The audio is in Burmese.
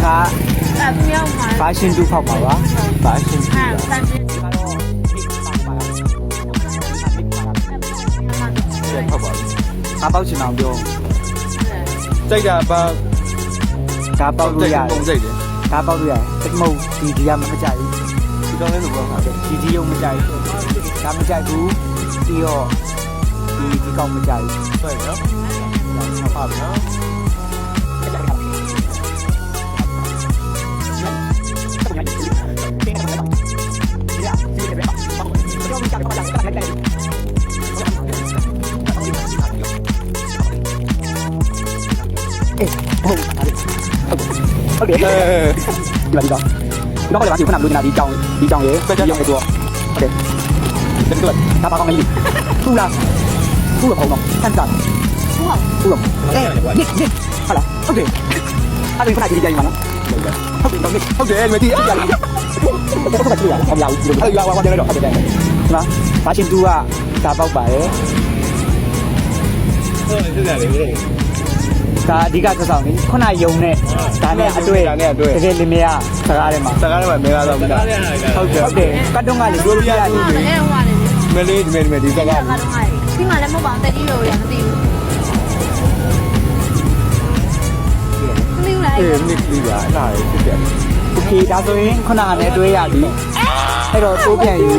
ခါဘာရှင်တူဖောက်ပါပါဘာရှင်တူဖောက်ပါဘာပေါက်ချင်အောင်ပြောစိတ်ကဘာဒါပေါက်လို့ရတယ်ပုံစိတ်တယ်ဒါပေါက်လို့ရတယ်တမုတ်ဒီကမကြိုက်ဘူးဒီတော့လည်းလို့ပြောတာဒီရုံမကြိုက်ဘူးဒါမကြိုက်ဘူးပြီးတော့ဒီကောင်မကြိုက်ဘူးဟုတ်နော်ဆက်ပါဗျာဟုတ်တယ်ဒီမှာဒီတော့လည်းဘာဖြစ်ခဏလို့ဒီကြောင်ရဲ့ပဲကြောင်ရဲ့တော့ဟုတ်တယ်ဒါကဒါပါကောင်းနေပြီသူ့လားသူ့တော့ပေါ့နော်ဆန်းစားသူ့တော့နစ်ဟာလားဟုတ်တယ်အဲ့ဒါခဏဒီကြိုင်မှာနော်ဟုတ်တယ်မတီးအဲ့ဒါလည်းတော့ကချူရအောင်ရအောင်ဒီလိုရွာတယ်တော့ဟုတ်တယ်ဒီမှာဘာရှင်သူကဒါပေါက်ပါရဲ့ဟုတ်တယ်လေဒါအဓိကသက်ဆောင်နေခုနယုံနဲ့ဒါနဲ့အတွေ့တကယ်လင်မယားစကားထဲမှာမဲကားတော့ဟုတ်တယ်ကတ်တုံးကလေတို့ပြရတယ်မလေးဒီစကားဒီမှာလည်းမဟုတ်ပါဘူးတက်ကြီးလို့ရမသိဘူးမသိဘူးလားနစ်ကလေးကအဲ့ဒါဖြစ်တယ်โอเคဒါဆိုရင်ခုနကလည်းတွေ့ရပြီအဲ့တော့တိုးပြန်ယူ